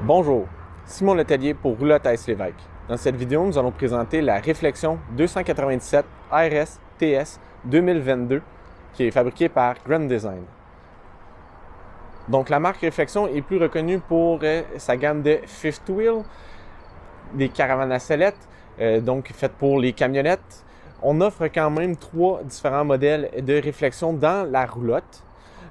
Bonjour, Simon Letellier pour Roulotte AS Lévesque. Dans cette vidéo, nous allons présenter la Réflexion 297 RS TS 2022 qui est fabriquée par Grand Design. Donc la marque Réflexion est plus reconnue pour sa gamme de fifth wheel, des caravanes à sellettes, donc faites pour les camionnettes. On offre quand même 3 différents modèles de réflexion dans la roulotte,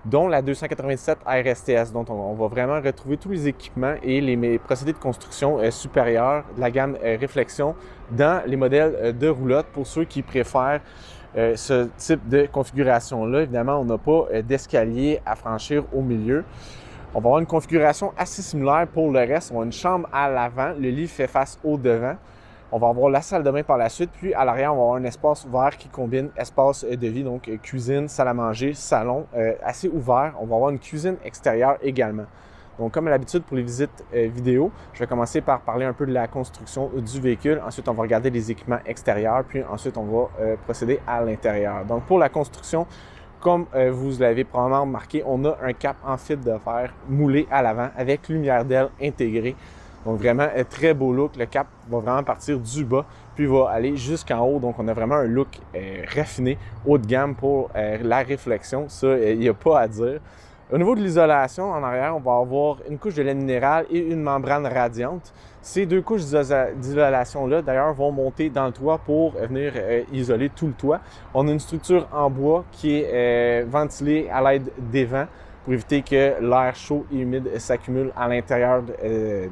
dont la 297 RSTS, dont on va vraiment retrouver tous les équipements et les procédés de construction supérieurs de la gamme réflexion dans les modèles de roulotte pour ceux qui préfèrent ce type de configuration-là. Évidemment, on n'a pas d'escalier à franchir au milieu. On va avoir une configuration assez similaire pour le reste. On a une chambre à l'avant, le lit fait face au devant. On va avoir la salle de bain par la suite, puis à l'arrière, on va avoir un espace ouvert qui combine espace de vie, donc cuisine, salle à manger, salon, assez ouvert. On va avoir une cuisine extérieure également. Donc, comme à l'habitude pour les visites vidéo, je vais commencer par parler un peu de la construction du véhicule. Ensuite, on va regarder les équipements extérieurs, puis ensuite, on va procéder à l'intérieur. Donc, pour la construction, comme vous l'avez probablement remarqué, on a un cap en fibre de fer moulé à l'avant avec lumière d'aile intégrée. Donc vraiment, très beau look. Le cap va vraiment partir du bas, puis va aller jusqu'en haut. Donc on a vraiment un look raffiné, haut de gamme pour la réflexion. Ça, il n'y a pas à dire. Au niveau de l'isolation, en arrière, on va avoir une couche de laine minérale et une membrane radiante. Ces 2 couches d'isolation-là, d'ailleurs, vont monter dans le toit pour venir isoler tout le toit. On a une structure en bois qui est ventilée à l'aide d'évents, pour éviter que l'air chaud et humide s'accumule à l'intérieur de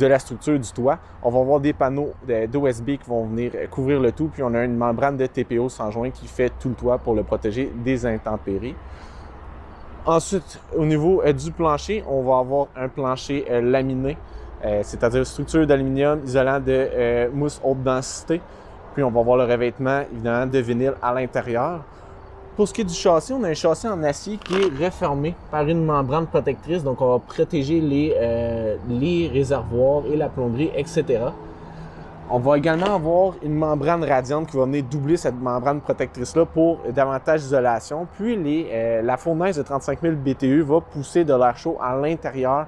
la structure du toit. On va avoir des panneaux d'OSB qui vont venir couvrir le tout, puis on a une membrane de TPO sans joint qui fait tout le toit pour le protéger des intempéries. Ensuite, au niveau du plancher, on va avoir un plancher laminé, c'est-à-dire structure d'aluminium isolant de mousse haute densité. Puis on va avoir le revêtement, évidemment, de vinyle à l'intérieur. Pour ce qui est du châssis, on a un châssis en acier qui est refermé par une membrane protectrice. Donc, on va protéger les réservoirs et la plomberie, etc. On va également avoir une membrane radiante qui va venir doubler cette membrane protectrice-là pour davantage d'isolation. Puis, la fournaise de 35 000 BTU va pousser de l'air chaud à l'intérieur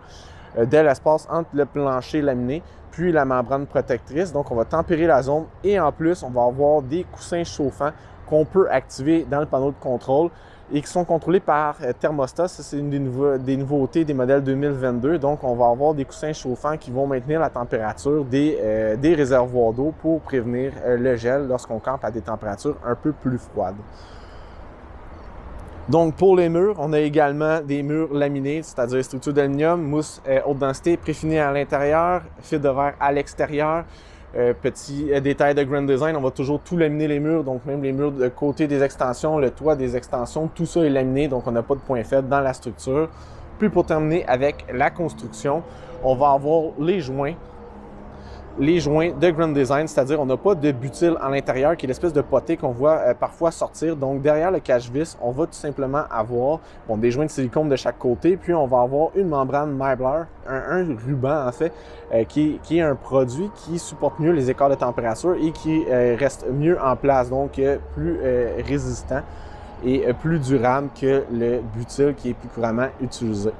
de l'espace entre le plancher laminé puis la membrane protectrice. Donc, on va tempérer la zone et en plus, on va avoir des coussins chauffants qu'on peut activer dans le panneau de contrôle et qui sont contrôlés par thermostat. Ça, c'est une des nouveautés des modèles 2022. Donc, on va avoir des coussins chauffants qui vont maintenir la température des réservoirs d'eau pour prévenir le gel lorsqu'on campe à des températures un peu plus froides. Donc, pour les murs, on a également des murs laminés, c'est-à-dire structure d'aluminium, mousse haute densité, préfinie à l'intérieur, fil de verre à l'extérieur. Petit détail de Grand Design, on va toujours tout laminer les murs, donc même les murs de côté des extensions, le toit des extensions, tout ça est laminé, donc on n'a pas de point faible dans la structure. Puis pour terminer avec la construction, on va avoir les joints de Grand Design, c'est-à-dire on n'a pas de butyl à l'intérieur qui est l'espèce de poté qu'on voit parfois sortir. Donc derrière le cache-vis, on va tout simplement avoir des joints de silicone de chaque côté, puis on va avoir une membrane Myblar, un ruban en fait, qui est un produit qui supporte mieux les écarts de température et qui reste mieux en place, donc plus résistant et plus durable que le butyl qui est plus couramment utilisé.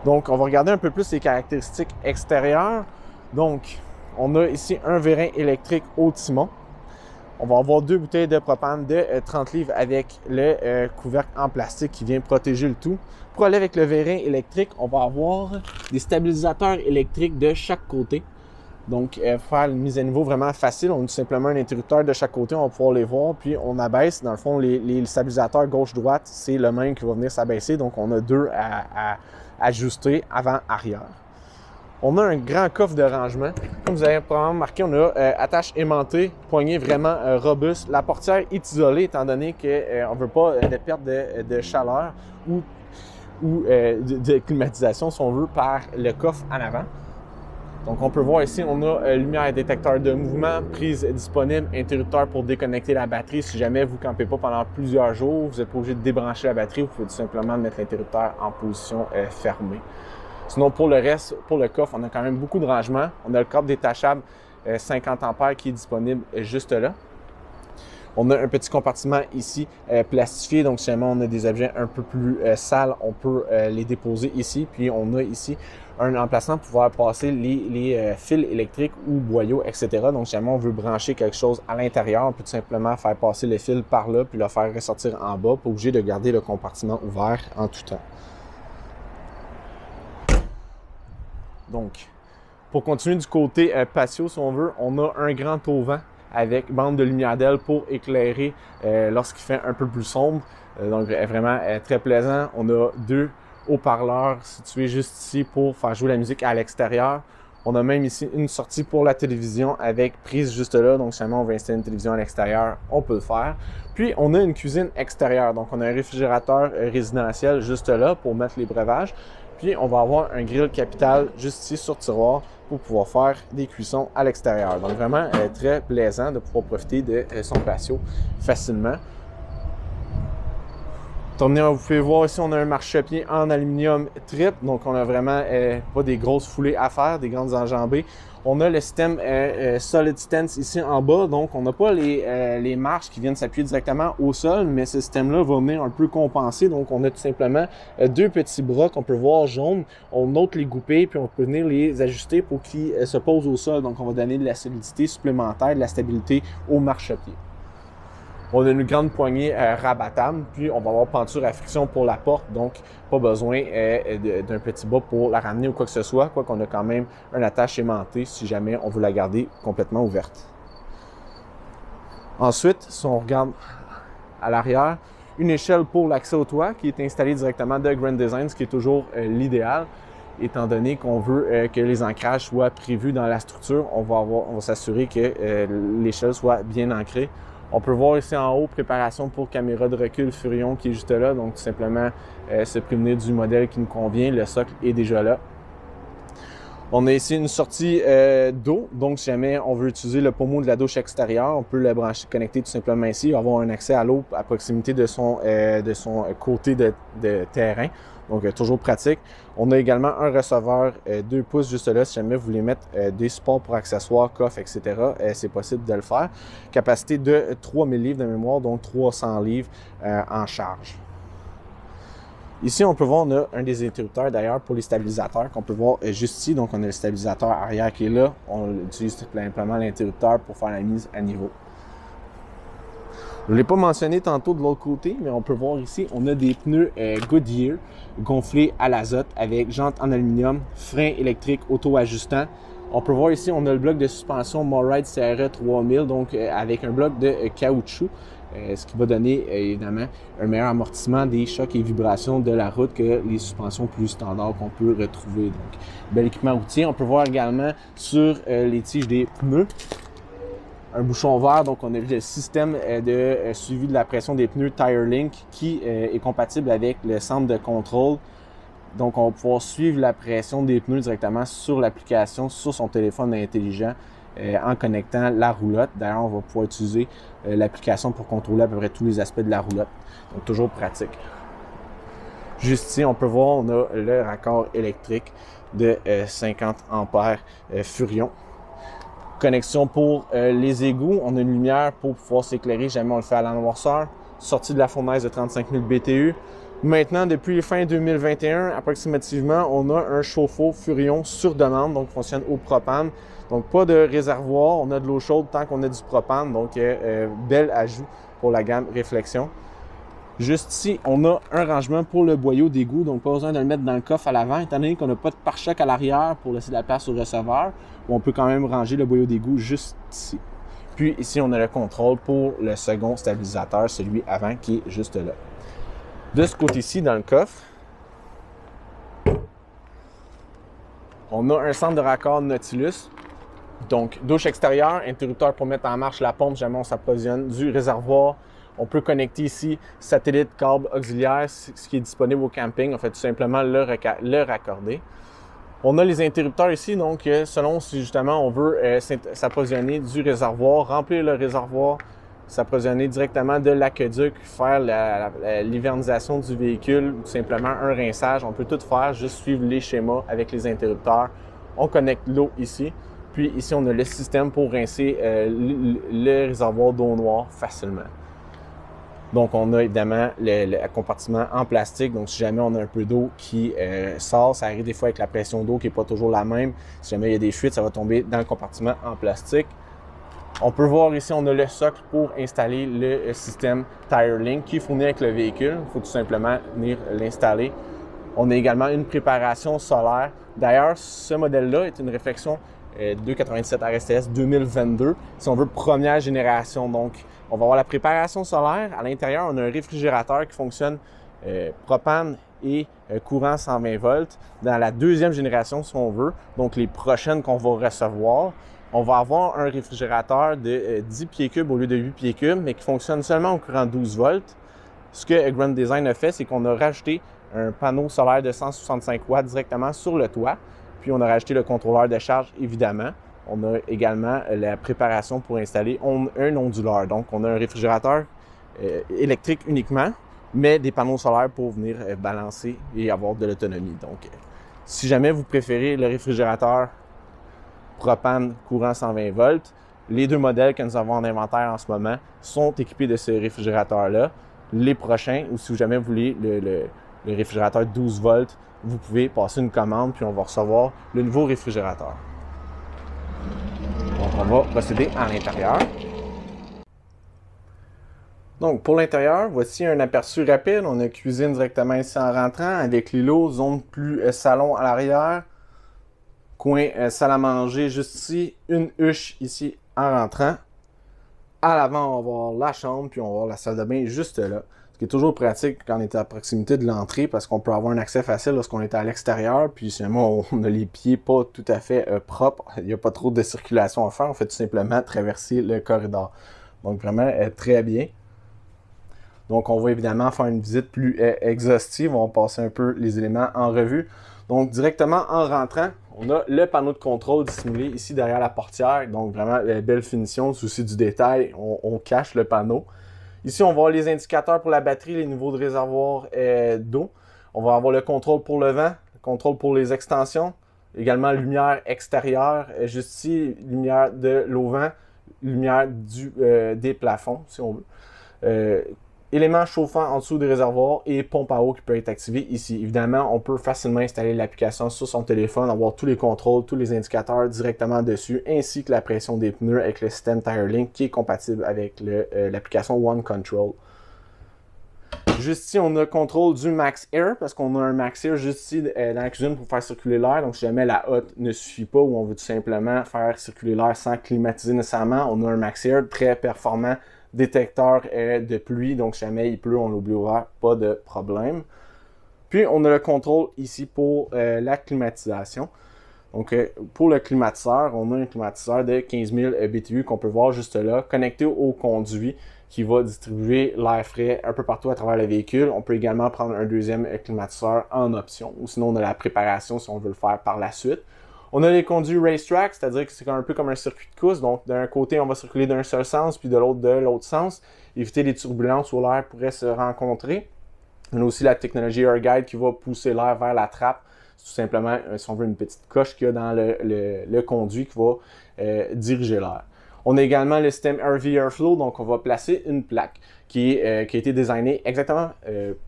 Donc on va regarder un peu plus les caractéristiques extérieures. Donc, on a ici un vérin électrique au timon. On va avoir 2 bouteilles de propane de 30 livres avec le couvercle en plastique qui vient protéger le tout. Pour aller avec le vérin électrique, on va avoir des stabilisateurs électriques de chaque côté. Donc, faire une mise à niveau vraiment facile. On a tout simplement un interrupteur de chaque côté, on va pouvoir les voir. Puis, on abaisse. Dans le fond, les stabilisateurs gauche-droite, c'est le même qui va venir s'abaisser. Donc, on a 2 à ajuster avant-arrière. On a un grand coffre de rangement. Comme vous avez probablement remarqué, on a attache aimantée, poignée vraiment robuste. La portière est isolée étant donné qu'on ne veut pas de perte de chaleur ou de climatisation, si on veut, par le coffre en avant. Donc, on peut voir ici, on a lumière détecteur de mouvement, prise disponible, interrupteur pour déconnecter la batterie. Si jamais vous ne campez pas pendant plusieurs jours, vous n'êtes pas obligé de débrancher la batterie, vous pouvez tout simplement mettre l'interrupteur en position fermée. Sinon, pour le reste, pour le coffre, on a quand même beaucoup de rangements. On a le câble détachable 50 ampères qui est disponible juste là. On a un petit compartiment ici plastifié, donc si jamais on a des objets un peu plus sales, on peut les déposer ici. Puis on a ici un emplacement pour pouvoir passer les fils électriques ou boyaux, etc. Donc si jamais on veut brancher quelque chose à l'intérieur, on peut tout simplement faire passer le fil par là, puis le faire ressortir en bas, pas obligé de garder le compartiment ouvert en tout temps. Donc, pour continuer du côté patio, si on veut, on a un grand auvent avec bande de lumière d'aile pour éclairer lorsqu'il fait un peu plus sombre. Donc, vraiment très plaisant. On a 2 haut-parleurs situés juste ici pour faire jouer la musique à l'extérieur. On a même ici une sortie pour la télévision avec prise juste là. Donc, si jamais on veut installer une télévision à l'extérieur, on peut le faire. Puis, on a une cuisine extérieure. Donc, on a un réfrigérateur résidentiel juste là pour mettre les breuvages. Puis, on va avoir un grill capital juste ici sur tiroir pour pouvoir faire des cuissons à l'extérieur. Donc, vraiment très plaisant de pouvoir profiter de son patio facilement. Vous pouvez voir ici, on a un marchepied en aluminium triple. Donc, on a vraiment pas des grosses foulées à faire, des grandes enjambées. On a le système Solid Stance ici en bas. Donc, on n'a pas les marches qui viennent s'appuyer directement au sol, mais ce système-là va venir un peu compenser. Donc, on a tout simplement 2 petits bras qu'on peut voir jaunes. On ôte les goupilles, puis on peut venir les ajuster pour qu'ils se posent au sol. Donc, on va donner de la solidité supplémentaire, de la stabilité au marchepied. On a une grande poignée rabattable, puis on va avoir penture à friction pour la porte, donc pas besoin d'un petit bas pour la ramener ou quoi que ce soit, quoi qu'on a quand même un attache aimantée si jamais on veut la garder complètement ouverte. Ensuite, si on regarde à l'arrière, une échelle pour l'accès au toit qui est installée directement de Grand Design, ce qui est toujours l'idéal, étant donné qu'on veut que les ancrages soient prévus dans la structure. On va s'assurer que l'échelle soit bien ancrée. On peut voir ici en haut, préparation pour caméra de recul Furion qui est juste là. Donc, tout simplement, se prémunir du modèle qui nous convient. Le socle est déjà là. On a ici une sortie d'eau. Donc, si jamais on veut utiliser le pommeau de la douche extérieure, on peut le brancher, connecter tout simplement ici, avoir un accès à l'eau à proximité de son côté de terrain. Donc, toujours pratique. On a également un receveur 2 pouces juste là, si jamais vous voulez mettre des supports pour accessoires, coffres, etc. C'est possible de le faire. Capacité de 3000 livres de mémoire, donc 300 livres en charge. Ici, on peut voir, on a un des interrupteurs d'ailleurs pour les stabilisateurs qu'on peut voir juste ici. Donc, on a le stabilisateur arrière qui est là. On utilise tout simplement l'interrupteur pour faire la mise à niveau. Je ne l'ai pas mentionné tantôt de l'autre côté, mais on peut voir ici, on a des pneus Goodyear gonflés à l'azote avec jantes en aluminium, freins électriques auto-ajustants. On peut voir ici, on a le bloc de suspension Moride CRE 3000, donc avec un bloc de caoutchouc, ce qui va donner évidemment un meilleur amortissement des chocs et vibrations de la route que les suspensions plus standards qu'on peut retrouver. Donc, bel équipement routier. On peut voir également sur les tiges des pneus un bouchon vert, donc on a vu le système de suivi de la pression des pneus TireLink qui est compatible avec le centre de contrôle. Donc on va pouvoir suivre la pression des pneus directement sur l'application, sur son téléphone intelligent en connectant la roulotte. D'ailleurs, on va pouvoir utiliser l'application pour contrôler à peu près tous les aspects de la roulotte. Donc toujours pratique. Juste ici, on peut voir, on a le raccord électrique de 50 ampères Furion. Connexion pour les égouts. On a une lumière pour pouvoir s'éclairer jamais on le fait à la noirceur. Sortie de la fournaise de 35 000 BTU. Maintenant, depuis fin 2021, approximativement, on a un chauffe-eau Furion sur demande, donc fonctionne au propane. Donc, pas de réservoir. On a de l'eau chaude tant qu'on a du propane. Donc, bel ajout pour la gamme Réflexion. Juste ici, on a un rangement pour le boyau d'égout, donc pas besoin de le mettre dans le coffre à l'avant, étant donné qu'on n'a pas de pare-choc à l'arrière pour laisser de la place au receveur. On peut quand même ranger le boyau d'égout juste ici. Puis ici, on a le contrôle pour le second stabilisateur, celui avant qui est juste là. De ce côté-ci, dans le coffre, on a un centre de raccord Nautilus. Donc, douche extérieure, interrupteur pour mettre en marche la pompe, jamais on s'approvisionne du réservoir. On peut connecter ici satellite, câble auxiliaire, ce qui est disponible au camping. On fait tout simplement le raccorder. On a les interrupteurs ici, donc selon si justement on veut s'approvisionner du réservoir, remplir le réservoir, s'approvisionner directement de l'aqueduc, faire l'hivernisation du véhicule, tout simplement un rinçage. On peut tout faire, juste suivre les schémas avec les interrupteurs. On connecte l'eau ici. Puis ici, on a le système pour rincer le réservoir d'eau noire facilement. Donc, on a évidemment le compartiment en plastique. Donc, si jamais on a un peu d'eau qui sort, ça arrive des fois avec la pression d'eau qui n'est pas toujours la même. Si jamais il y a des fuites, ça va tomber dans le compartiment en plastique. On peut voir ici, on a le socle pour installer le système TireLink qui est fourni avec le véhicule. Il faut tout simplement venir l'installer. On a également une préparation solaire. D'ailleurs, ce modèle-là est une réflexion 297 RSTS 2022, si on veut première génération. Donc, on va avoir la préparation solaire. À l'intérieur, on a un réfrigérateur qui fonctionne propane et courant 120 volts dans la deuxième génération, si on veut. Donc, les prochaines qu'on va recevoir. On va avoir un réfrigérateur de 10 pieds cubes au lieu de 8 pieds cubes, mais qui fonctionne seulement au courant 12 volts. Ce que Grand Design a fait, c'est qu'on a rajouté un panneau solaire de 165 watts directement sur le toit. Puis on a rajouté le contrôleur de charge, évidemment. On a également la préparation pour installer un onduleur. Donc, on a un réfrigérateur électrique uniquement, mais des panneaux solaires pour venir balancer et avoir de l'autonomie. Donc, si jamais vous préférez le réfrigérateur propane courant 120 volts, les deux modèles que nous avons en inventaire en ce moment sont équipés de ce réfrigérateur-là. Les prochains, ou si jamais vous voulez le réfrigérateur 12 volts, vous pouvez passer une commande puis on va recevoir le nouveau réfrigérateur. Donc, on va procéder à l'intérieur. Donc, pour l'intérieur, voici un aperçu rapide. On a cuisine directement ici en rentrant avec l'îlot, zone plus salon à l'arrière, coin salle à manger juste ici, une huche ici en rentrant. À l'avant, on va avoir la chambre puis on va avoir la salle de bain juste là. Ce qui est toujours pratique quand on est à proximité de l'entrée parce qu'on peut avoir un accès facile lorsqu'on est à l'extérieur. Puis si on a les pieds pas tout à fait propres, il n'y a pas trop de circulation à faire. On fait tout simplement traverser le corridor. Donc vraiment très bien. Donc on va évidemment faire une visite plus exhaustive. On va passer un peu les éléments en revue. Donc directement en rentrant, on a le panneau de contrôle dissimulé ici derrière la portière. Donc vraiment belle finition, souci du détail, on cache le panneau. Ici, on va avoir les indicateurs pour la batterie, les niveaux de réservoir d'eau. On va avoir le contrôle pour le vent, le contrôle pour les extensions. Également, lumière extérieure, juste ici, lumière de l'auvent, lumière des plafonds, si on veut. Éléments chauffants en dessous des réservoirs et pompe à eau qui peut être activée ici. Évidemment, on peut facilement installer l'application sur son téléphone, avoir tous les contrôles, tous les indicateurs directement dessus, ainsi que la pression des pneus avec le système TireLink qui est compatible avec l'application One Control. Juste ici, on a le contrôle du Max Air, parce qu'on a un Max Air juste ici dans la cuisine pour faire circuler l'air. Donc, si jamais la hotte ne suffit pas ou on veut tout simplement faire circuler l'air sans climatiser nécessairement, on a un Max Air très performant, détecteur de pluie, donc si jamais il pleut, on l'oublie ouvert, pas de problème. Puis on a le contrôle ici pour la climatisation. Donc pour le climatiseur, on a un climatiseur de 15 000 BTU qu'on peut voir juste là, connecté au conduit qui va distribuer l'air frais un peu partout à travers le véhicule. On peut également prendre un deuxième climatiseur en option, ou sinon on a la préparation si on veut le faire par la suite. On a les conduits racetrack, c'est-à-dire que c'est un peu comme un circuit de course. Donc, d'un côté, on va circuler d'un seul sens, puis de l'autre sens. Éviter les turbulences où l'air pourrait se rencontrer. On a aussi la technologie Air Guide qui va pousser l'air vers la trappe. C'est tout simplement, si on veut, une petite coche qu'il y a dans le conduit qui va diriger l'air. On a également le système RV Airflow, donc on va placer une plaque qui a été designée exactement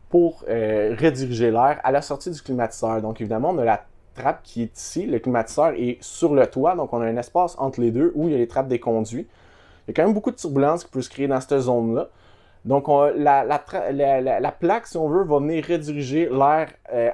pour rediriger l'air à la sortie du climatiseur. Donc, évidemment, on a la trappe qui est ici, le climatiseur est sur le toit, donc on a un espace entre les deux où il y a les trappes des conduits. Il y a quand même beaucoup de turbulence qui peut se créer dans cette zone-là. Donc la plaque, si on veut, va venir rediriger l'air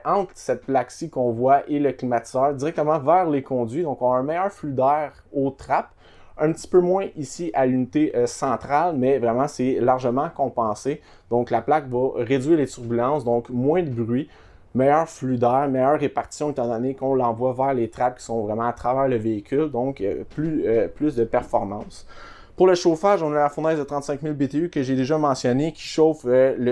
entre cette plaque-ci qu'on voit et le climatiseur directement vers les conduits. Donc on a un meilleur flux d'air aux trappes, un petit peu moins ici à l'unité centrale, mais vraiment c'est largement compensé. Donc la plaque va réduire les turbulences, donc moins de bruit, meilleur flux d'air, meilleure répartition étant donné qu'on l'envoie vers les trappes qui sont vraiment à travers le véhicule, donc plus de performance. Pour le chauffage, on a la fournaise de 35 000 BTU que j'ai déjà mentionné qui chauffe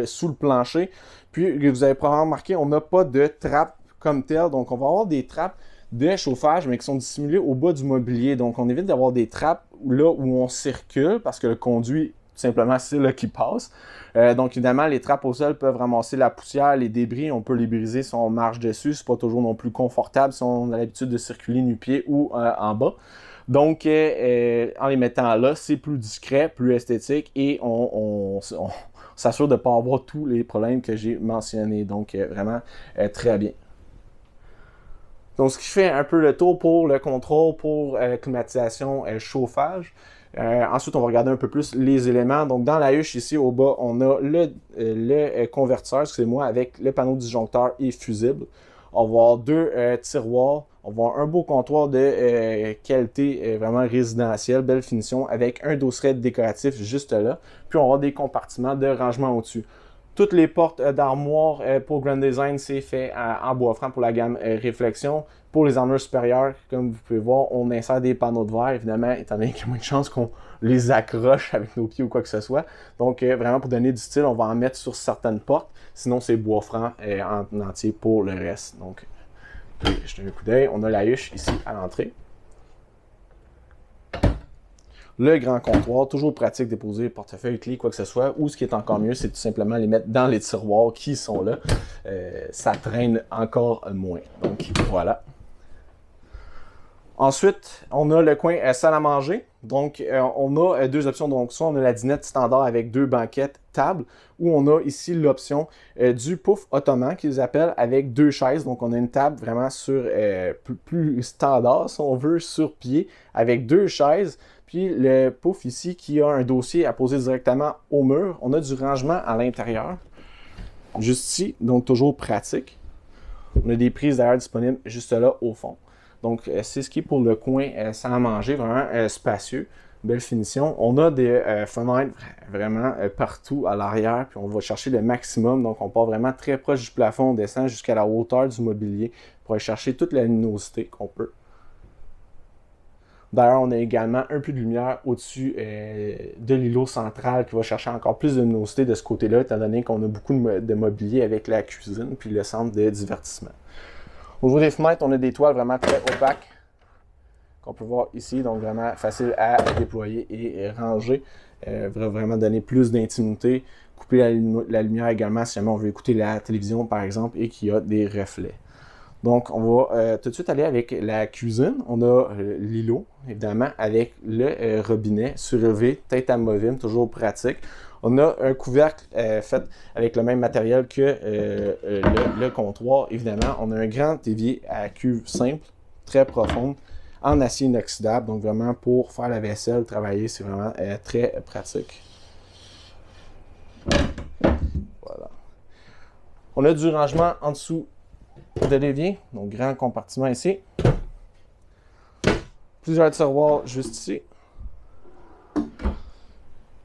sous le plancher. Puis vous avez probablement remarqué, on n'a pas de trappe comme telle, donc on va avoir des trappes de chauffage mais qui sont dissimulées au bas du mobilier. Donc on évite d'avoir des trappes là où on circule parce que le conduit, tout simplement, c'est là qui passe. Donc, évidemment, les trappes au sol peuvent ramasser la poussière, les débris. On peut les briser si on marche dessus. C'est pas toujours non plus confortable si on a l'habitude de circuler nu-pied ou en bas. Donc, en les mettant là, c'est plus discret, plus esthétique et on s'assure de ne pas avoir tous les problèmes que j'ai mentionnés. Donc, vraiment très bien. Donc, ce qui fait un peu le tour pour le contrôle, pour climatisation, chauffage. Ensuite, on va regarder un peu plus les éléments. Donc, dans la huche, ici, au bas, on a le convertisseur, excusez-moi, avec le panneau disjoncteur et fusible. On va avoir deux tiroirs. On va avoir un beau comptoir de qualité vraiment résidentielle, belle finition, avec un dosseret décoratif juste là. Puis, on va avoir des compartiments de rangement au-dessus. Toutes les portes d'armoire pour Grand Design, c'est fait en bois franc pour la gamme Réflexion. Pour les armures supérieures, comme vous pouvez voir, on insère des panneaux de verre, évidemment, étant donné qu'il y a moins de chances qu'on les accroche avec nos pieds ou quoi que ce soit. Donc, vraiment, pour donner du style, on va en mettre sur certaines portes. Sinon, c'est bois franc en entier pour le reste. Donc, jetez un coup d'œil. On a la huche ici à l'entrée. Le grand comptoir, toujours pratique de déposer portefeuille, clés, quoi que ce soit. Ou ce qui est encore mieux, c'est tout simplement les mettre dans les tiroirs qui sont là. Ça traîne encore moins. Donc, voilà. Ensuite, on a le coin salle à manger. Donc, on a deux options. Donc, soit on a la dinette standard avec deux banquettes, table, ou on a ici l'option du pouf ottoman qu'ils appellent avec deux chaises. Donc, on a une table vraiment sur plus standard, si on veut, sur pied, avec deux chaises. Puis le pouf ici qui a un dossier à poser directement au mur. On a du rangement à l'intérieur, juste ici, donc toujours pratique. On a des prises d'air disponibles juste là au fond. Donc c'est ce qui est pour le coin salle à manger, vraiment spacieux, belle finition. On a des fenêtres vraiment partout à l'arrière, puis on va chercher le maximum. Donc on part vraiment très proche du plafond, on descend jusqu'à la hauteur du mobilier pour aller chercher toute la luminosité qu'on peut. D'ailleurs, on a également un peu de lumière au-dessus de l'îlot central qui va chercher encore plus de luminosité de ce côté-là, étant donné qu'on a beaucoup de mobilier avec la cuisine puis le centre de divertissement. Au niveau des fenêtres, on a des toiles vraiment très opaques qu'on peut voir ici, donc vraiment facile à déployer et ranger. Va vraiment donner plus d'intimité, couper la lumière également si jamais on veut écouter la télévision par exemple et qu'il y a des reflets. Donc, on va tout de suite aller avec la cuisine. On a l'îlot, évidemment, avec le robinet surélevé, tête amovible, toujours pratique. On a un couvercle fait avec le même matériel que le comptoir. Évidemment, on a un grand évier à cuve simple, très profonde, en acier inoxydable. Donc, vraiment, pour faire la vaisselle, travailler, c'est vraiment très pratique. Voilà. On a du rangement en dessous de l'évier, donc grand compartiment ici. Plusieurs tiroirs juste ici.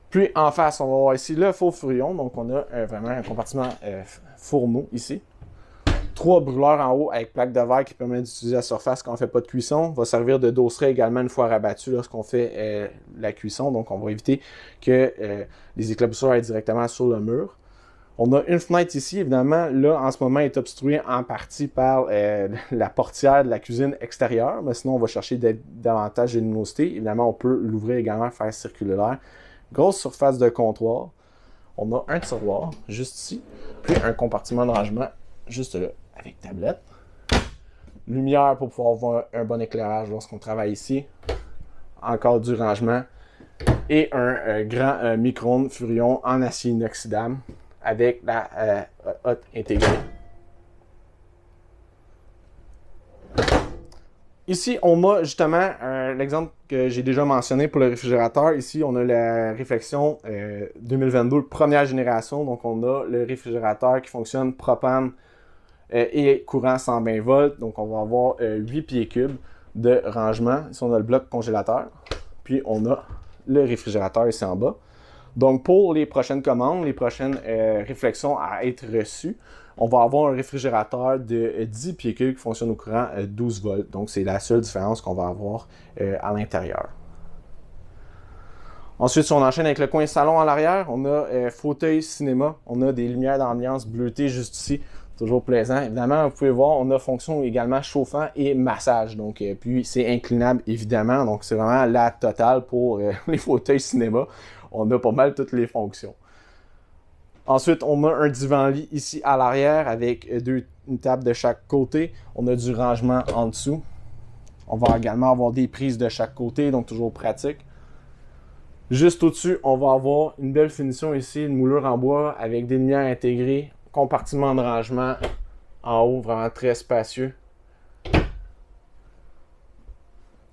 Puis en face, on va voir ici le faux fourillon. Donc on a vraiment un compartiment fourneau ici. 3 brûleurs en haut avec plaque de verre qui permet d'utiliser la surface quand on ne fait pas de cuisson. Va servir de dosseret également une fois rabattu lorsqu'on fait la cuisson. Donc on va éviter que les éclaboussures aillent directement sur le mur. On a une fenêtre ici, évidemment, là, en ce moment, elle est obstruée en partie par la portière de la cuisine extérieure, mais sinon, on va chercher davantage de luminosité. Évidemment, on peut l'ouvrir également, faire circuler l'air. Grosse surface de comptoir. On a un tiroir, juste ici, puis un compartiment de rangement, juste là, avec tablette. Lumière pour pouvoir avoir un bon éclairage lorsqu'on travaille ici. Encore du rangement. Et un grand micro-ondes Furion en acier inoxydable, avec la hotte intégrée. Ici, on a justement l'exemple que j'ai déjà mentionné pour le réfrigérateur. Ici, on a la Réflexion 2022 première génération. Donc, on a le réfrigérateur qui fonctionne propane et courant 120 volts. Donc, on va avoir 8 pieds cubes de rangement. Ici, on a le bloc congélateur. Puis, on a le réfrigérateur ici en bas. Donc, pour les prochaines commandes, les prochaines réflexions à être reçues, on va avoir un réfrigérateur de 10 pieds cubes qui fonctionne au courant 12 volts. Donc, c'est la seule différence qu'on va avoir à l'intérieur. Ensuite, si on enchaîne avec le coin salon à l'arrière, on a fauteuil cinéma. On a des lumières d'ambiance bleutées juste ici. Toujours plaisant. Évidemment, vous pouvez voir, on a fonction également chauffant et massage. Donc, puis c'est inclinable évidemment. Donc, c'est vraiment la totale pour les fauteuils cinéma. On a pas mal toutes les fonctions. Ensuite, on a un divan-lit ici à l'arrière avec une table de chaque côté. On a du rangement en dessous. On va également avoir des prises de chaque côté, donc toujours pratique. Juste au-dessus, on va avoir une belle finition ici, une moulure en bois avec des lumières intégrées, compartiment de rangement en haut, vraiment très spacieux.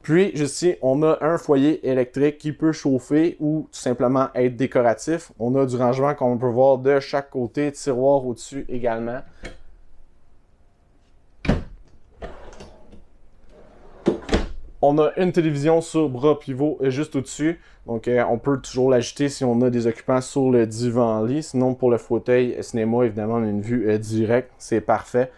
Puis, juste ici, on a un foyer électrique qui peut chauffer ou tout simplement être décoratif. On a du rangement qu'on peut voir de chaque côté, tiroir au-dessus également. On a une télévision sur bras pivot juste au-dessus. Donc, on peut toujours l'ajouter si on a des occupants sur le divan-lit. Sinon, pour le fauteuil cinéma, évidemment, on a une vue directe. C'est parfait.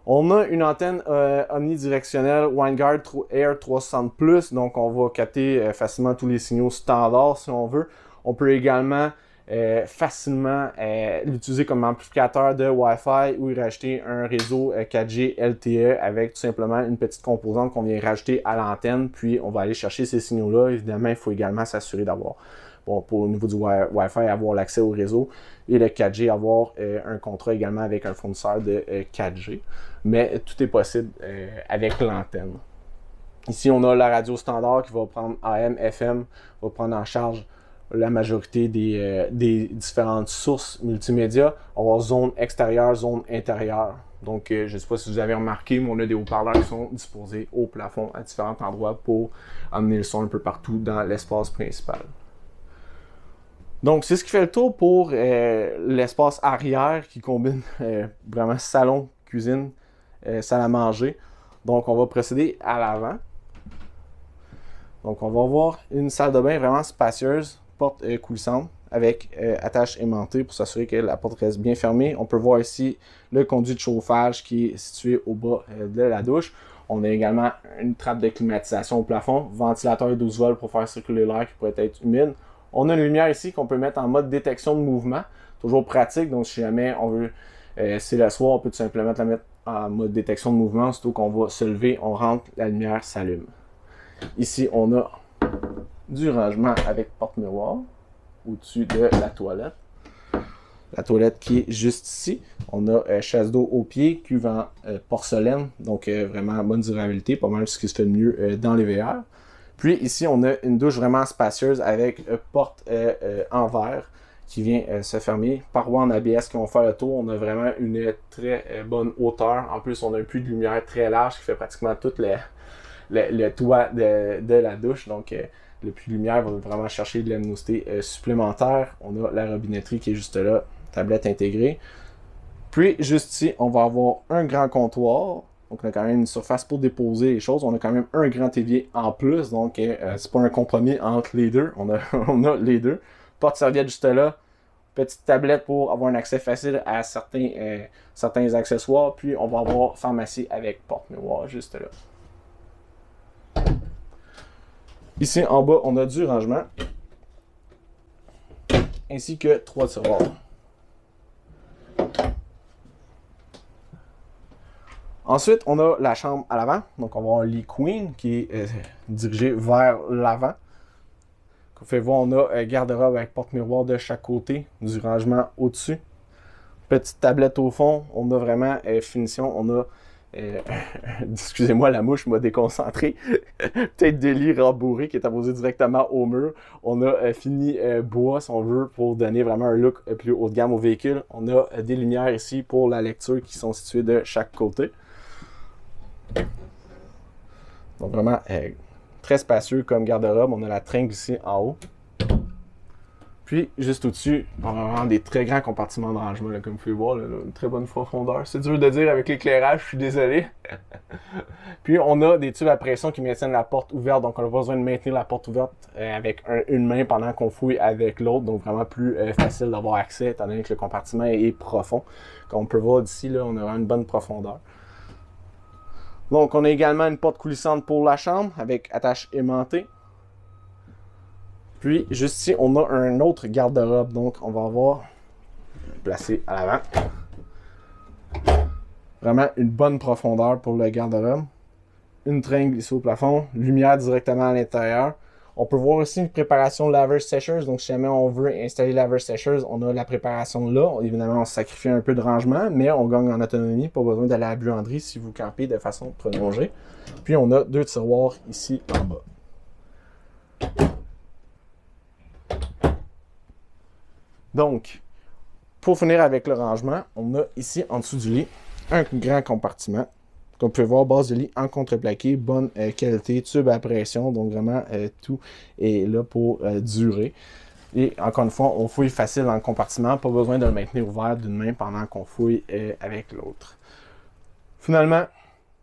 On a une antenne omnidirectionnelle WineGuard Air 360+, donc on va capter facilement tous les signaux standards si on veut. On peut également facilement l'utiliser comme amplificateur de Wi-Fi ou y rajouter un réseau 4G LTE avec tout simplement une petite composante qu'on vient rajouter à l'antenne, puis on va aller chercher ces signaux-là. Évidemment, il faut également s'assurer d'avoir, pour au niveau du Wi-Fi, avoir l'accès au réseau et le 4G, avoir un contrat également avec un fournisseur de 4G. Mais tout est possible avec l'antenne. Ici, on a la radio standard qui va prendre AM, FM, va prendre en charge la majorité des différentes sources multimédia. On va avoir zone extérieure, zone intérieure. Donc, je ne sais pas si vous avez remarqué, mais on a des haut-parleurs qui sont disposés au plafond à différents endroits pour amener le son un peu partout dans l'espace principal. Donc, c'est ce qui fait le tour pour l'espace arrière qui combine vraiment salon, cuisine, salle à manger. Donc, on va procéder à l'avant. Donc, on va avoir une salle de bain vraiment spacieuse, porte coulissante avec attache aimantée pour s'assurer que la porte reste bien fermée. On peut voir ici le conduit de chauffage qui est situé au bas de la douche. On a également une trappe de climatisation au plafond, ventilateur 12 volts pour faire circuler l'air qui pourrait être humide. On a une lumière ici qu'on peut mettre en mode détection de mouvement, toujours pratique. Donc, si jamais on veut, c'est le soir, on peut tout simplement la mettre en mode détection de mouvement. Surtout qu'on va se lever, on rentre, la lumière s'allume. Ici, on a du rangement avec porte-miroir au-dessus de la toilette. La toilette qui est juste ici. On a chasse d'eau au pied, cuve en porcelaine, donc vraiment bonne durabilité, pas mal ce qui se fait de mieux dans les VR. Puis ici, on a une douche vraiment spacieuse avec porte en verre qui vient se fermer, parois en ABS qui vont faire le tour. On a vraiment une très bonne hauteur. En plus, on a un puits de lumière très large qui fait pratiquement tout le toit de la douche. Donc, le puits de lumière va vraiment chercher de la luminosité supplémentaire. On a la robinetterie qui est juste là, tablette intégrée. Puis, juste ici, on va avoir un grand comptoir. Donc, on a quand même une surface pour déposer les choses. On a quand même un grand évier en plus. Donc, c'est pas un compromis entre les deux. On a les deux. Porte-serviette juste là. Petite tablette pour avoir un accès facile à certains accessoires. Puis, on va avoir pharmacie avec porte-miroir juste là. Ici, en bas, on a du rangement. Ainsi que 3 tiroirs. Ensuite, on a la chambre à l'avant. Donc, on va avoir un lit queen qui est dirigé vers l'avant. Comme vous pouvez voir, on a garde-robe avec porte-miroir de chaque côté, du rangement au-dessus. Petite tablette au fond. On a vraiment finition. On a, excusez-moi, la mouche m'a déconcentré. Peut-être des lits rembourrés qui est apposé directement au mur. On a fini bois, si on veut, pour donner vraiment un look plus haut de gamme au véhicule. On a des lumières ici pour la lecture qui sont situées de chaque côté. Donc vraiment très spacieux comme garde-robe. On a la tringle ici en haut. Puis juste au-dessus, on a vraiment des très grands compartiments de rangement, là, comme vous pouvez voir, là, une très bonne profondeur. C'est dur de dire avec l'éclairage, je suis désolé. Puis on a des tubes à pression qui maintiennent la porte ouverte. Donc on a besoin de maintenir la porte ouverte avec une main pendant qu'on fouille avec l'autre. Donc vraiment plus facile d'avoir accès étant donné que le compartiment est profond. Comme on peut voir d'ici, là, on a vraiment une bonne profondeur. Donc, on a également une porte coulissante pour la chambre avec attache aimantée. Puis, juste ici, on a un autre garde-robe. Donc, on va avoir placé à l'avant. Vraiment une bonne profondeur pour le garde-robe. Une tringle ici au plafond. Lumière directement à l'intérieur. On peut voir aussi une préparation lavers-sécheuse. Donc, si jamais on veut installer lavers-sécheuse, on a la préparation là. Évidemment, on sacrifie un peu de rangement, mais on gagne en autonomie. Pas besoin d'aller à la buanderie si vous campez de façon prolongée. Puis, on a 2 tiroirs ici en bas. Donc, pour finir avec le rangement, on a ici en dessous du lit un grand compartiment. Comme vous pouvez voir, base de lit en contreplaqué, bonne qualité, tube à pression, donc vraiment tout est là pour durer. Et encore une fois, on fouille facile dans le compartiment, pas besoin de le maintenir ouvert d'une main pendant qu'on fouille avec l'autre. Finalement,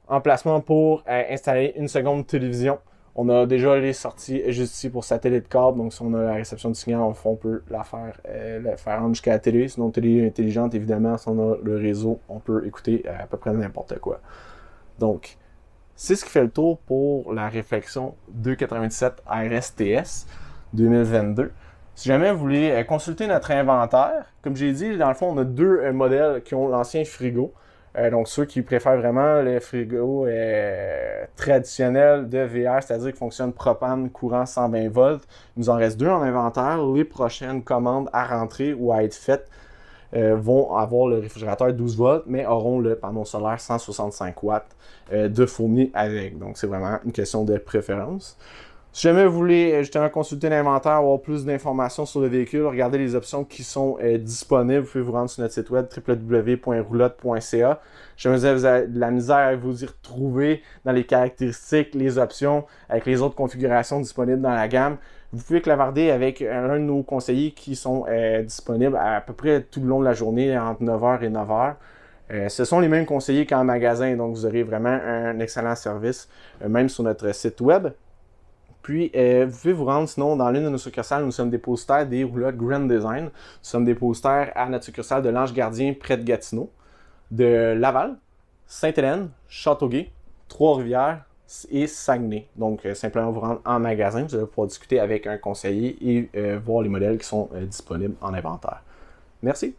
emplacement pour installer une seconde télévision. On a déjà les sorties juste ici pour satellite câble, donc si on a la réception du signal, on peut la faire rendre jusqu'à la télé. Sinon, télé intelligente, évidemment, si on a le réseau, on peut écouter à peu près n'importe quoi. Donc, c'est ce qui fait le tour pour la réflexion 297 RSTS 2022. Si jamais vous voulez consulter notre inventaire, comme j'ai dit, dans le fond, on a 2 modèles qui ont l'ancien frigo. Donc, ceux qui préfèrent vraiment les frigos traditionnels de VR, c'est-à-dire qui fonctionnent propane, courant 120 volts. Il nous en reste 2 en inventaire. Les prochaines commandes à rentrer ou à être faites vont avoir le réfrigérateur 12 volts, mais auront le panneau solaire 165 watts de fourni avec. Donc, c'est vraiment une question de préférence. Si jamais vous voulez justement consulter l'inventaire, avoir plus d'informations sur le véhicule, regardez les options qui sont disponibles. Vous pouvez vous rendre sur notre site web www.roulotte.ca. Si jamais vous avez de la misère à vous y retrouver dans les caractéristiques, les options, avec les autres configurations disponibles dans la gamme, vous pouvez clavarder avec un de nos conseillers qui sont disponibles à peu près tout le long de la journée, entre 9h et 9h. Ce sont les mêmes conseillers qu'en magasin, donc vous aurez vraiment un excellent service, même sur notre site web. Puis, vous pouvez vous rendre sinon dans l'une de nos succursales. Nous sommes dépositaires des roulottes Grand Design. Nous sommes dépositaires à notre succursale de l'Ange Gardien près de Gatineau, de Laval, Sainte-Hélène, Châteauguay, Trois-Rivières et Saguenay. Donc, simplement vous rendre en magasin. Vous allez pouvoir discuter avec un conseiller et voir les modèles qui sont disponibles en inventaire. Merci.